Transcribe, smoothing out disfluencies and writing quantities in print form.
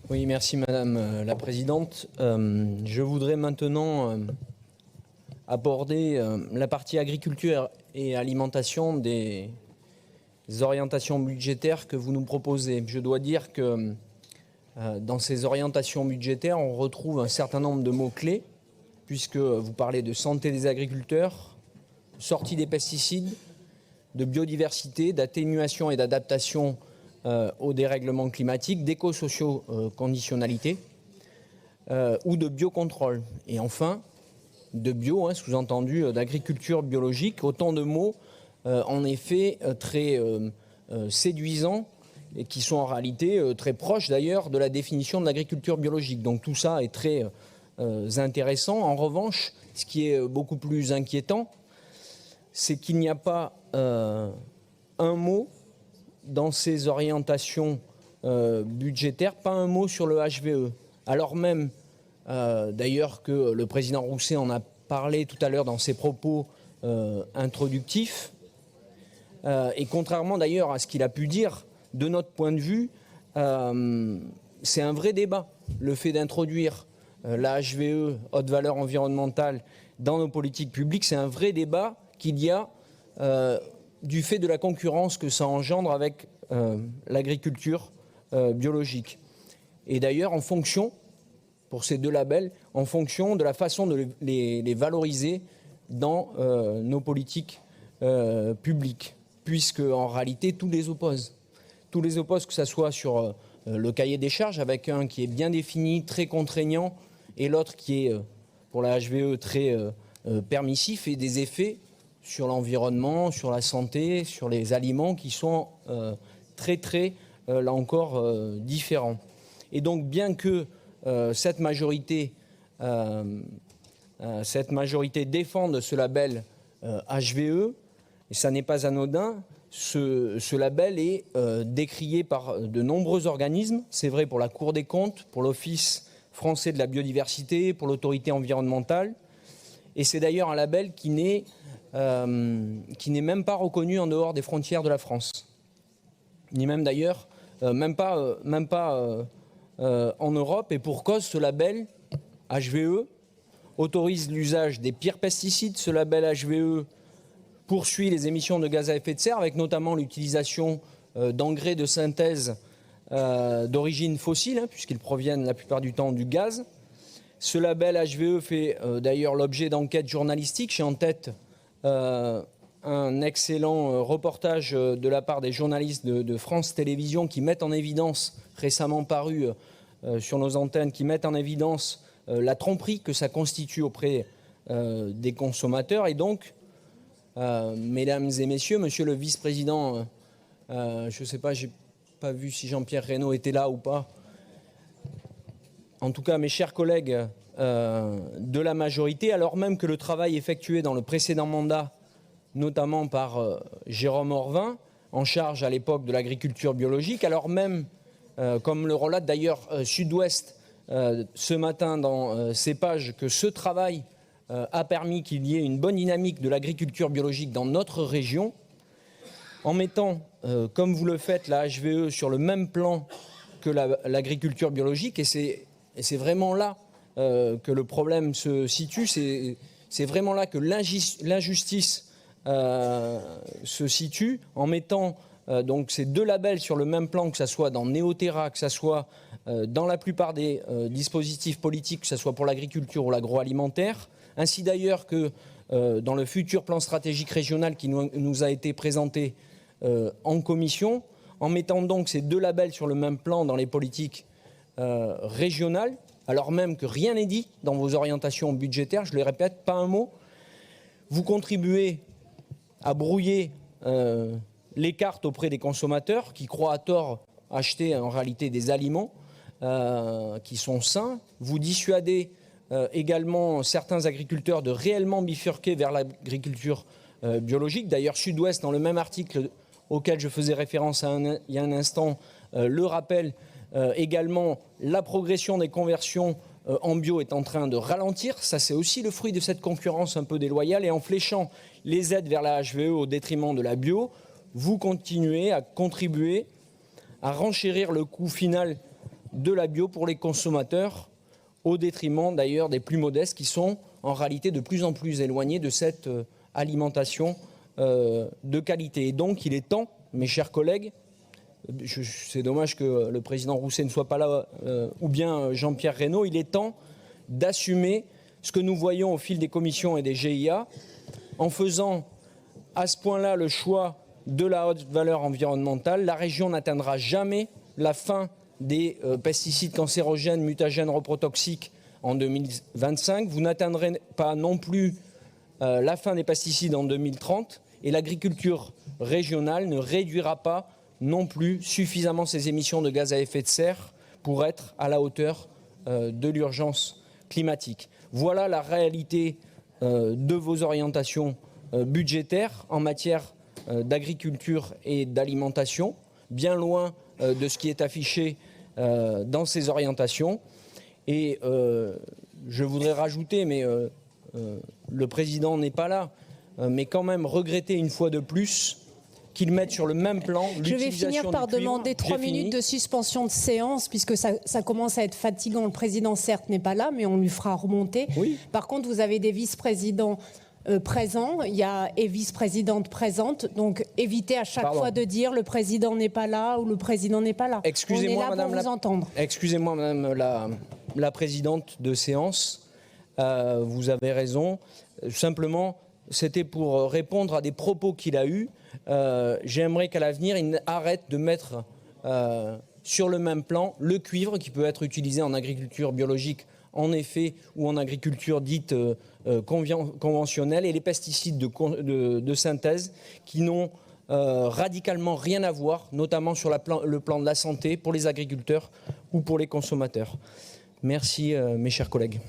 Oui, merci Madame la Présidente. Je voudrais maintenant aborder la partie agriculture et alimentation des orientations budgétaires que vous nous proposez. Je dois dire que dans ces orientations budgétaires, on retrouve un certain nombre de mots-clés, puisque vous parlez de santé des agriculteurs, sortie des pesticides, de biodiversité, d'atténuation et d'adaptation au dérèglement climatique, d'éco-socio-conditionnalité ou de biocontrôle. Et enfin, de bio, sous-entendu d'agriculture biologique, autant de mots en effet très séduisants et qui sont en réalité très proches d'ailleurs de la définition de l'agriculture biologique. Donc tout ça est très intéressant. En revanche, ce qui est beaucoup plus inquiétant, c'est qu'il n'y a pas un mot dans ces orientations budgétaires, pas un mot sur le HVE. Alors même, d'ailleurs, que le président Rousset en a parlé tout à l'heure dans ses propos introductifs. Et contrairement d'ailleurs à ce qu'il a pu dire, de notre point de vue, c'est un vrai débat. Le fait d'introduire la HVE, haute valeur environnementale, dans nos politiques publiques, c'est un vrai débat qu'il y a du fait de la concurrence que ça engendre avec l'agriculture biologique. Et d'ailleurs, en fonction, pour ces deux labels, en fonction de la façon de les valoriser dans nos politiques publiques, puisque en réalité, tout les oppose. Tout les oppose, que ce soit sur le cahier des charges, avec un qui est bien défini, très contraignant, et l'autre qui est, pour la HVE, très permissif, et des effets sur l'environnement, sur la santé, sur les aliments qui sont très, là encore, différents. Et donc, bien que cette majorité défende ce label HVE, et ça n'est pas anodin, ce label est décrié par de nombreux organismes. C'est vrai pour la Cour des comptes, pour l'Office français de la biodiversité, pour l'autorité environnementale. Et c'est d'ailleurs un label qui n'est même pas reconnu en dehors des frontières de la France, ni même d'ailleurs, même pas en Europe. Et pour cause, ce label HVE autorise l'usage des pires pesticides. Ce label HVE poursuit les émissions de gaz à effet de serre, avec notamment l'utilisation d'engrais de synthèse d'origine fossile, puisqu'ils proviennent la plupart du temps du gaz. Ce label HVE fait d'ailleurs l'objet d'enquêtes journalistiques. J'ai en tête un excellent reportage de la part des journalistes de France Télévisions qui mettent en évidence, récemment paru sur nos antennes, qui mettent en évidence la tromperie que ça constitue auprès des consommateurs. Et donc, mesdames et messieurs, monsieur le vice-président, je ne sais pas, je n'ai pas vu si Jean-Pierre Reynaud était là ou pas. En tout cas, mes chers collègues de la majorité, alors même que le travail effectué dans le précédent mandat, notamment par Jérôme Orvin, en charge à l'époque de l'agriculture biologique, alors même, comme le relate d'ailleurs Sud-Ouest ce matin dans ses pages, que ce travail a permis qu'il y ait une bonne dynamique de l'agriculture biologique dans notre région, en mettant, comme vous le faites, la HVE sur le même plan que l'agriculture biologique, et c'est vraiment là que le problème se situe, c'est vraiment là que l'injustice se situe, en mettant donc ces deux labels sur le même plan, que ce soit dans Néoterra, que ce soit dans la plupart des dispositifs politiques, que ce soit pour l'agriculture ou l'agroalimentaire, ainsi d'ailleurs que dans le futur plan stratégique régional qui nous a été présenté en commission, en mettant donc ces deux labels sur le même plan dans les politiques régionales, alors même que rien n'est dit dans vos orientations budgétaires, je le répète, pas un mot. Vous contribuez à brouiller les cartes auprès des consommateurs qui croient à tort acheter en réalité des aliments qui sont sains. Vous dissuadez également certains agriculteurs de réellement bifurquer vers l'agriculture biologique. D'ailleurs, Sud-Ouest, dans le même article auquel je faisais référence il y a un instant, le rappelle également, la progression des conversions en bio est en train de ralentir. Ça, c'est aussi le fruit de cette concurrence un peu déloyale. Et en fléchant les aides vers la HVE au détriment de la bio, vous continuez à contribuer à renchérir le coût final de la bio pour les consommateurs, au détriment d'ailleurs des plus modestes qui sont en réalité de plus en plus éloignés de cette alimentation de qualité. Et donc il est temps, mes chers collègues, c'est dommage que le président Rousset ne soit pas là, ou bien Jean-Pierre Reynaud, il est temps d'assumer ce que nous voyons au fil des commissions et des GIA, en faisant à ce point-là le choix de la haute valeur environnementale. La région n'atteindra jamais la fin des pesticides cancérogènes, mutagènes, reprotoxiques en 2025. Vous n'atteindrez pas non plus la fin des pesticides en 2030 et l'agriculture régionale ne réduira pas non plus suffisamment ses émissions de gaz à effet de serre pour être à la hauteur de l'urgence climatique. Voilà la réalité de vos orientations budgétaires en matière d'agriculture et d'alimentation, bien loin de ce qui est affiché dans ces orientations. Et je voudrais rajouter, mais le président n'est pas là, mais quand même regretter une fois de plus qu'ils mettent sur le même plan l'utilisation du cuivre. Je vais finir par demander 3 minutes de suspension de séance, puisque ça commence à être fatigant. Le président, certes, n'est pas là, mais on lui fera remonter. Oui. Par contre, vous avez des vice-présidents présents, il y a et vice-présidente présente, donc évitez à chaque fois de dire le président n'est pas là ou le président n'est pas là. Excusez-moi, on est là pour vous entendre. Excusez-moi, madame la présidente de séance, vous avez raison. Simplement, c'était pour répondre à des propos qu'il a eus. J'aimerais qu'à l'avenir, il arrête de mettre sur le même plan le cuivre qui peut être utilisé en agriculture biologique, en effet, ou en agriculture dite conventionnelle, et les pesticides de synthèse qui n'ont radicalement rien à voir, notamment sur le plan de la santé pour les agriculteurs ou pour les consommateurs. Merci, mes chers collègues.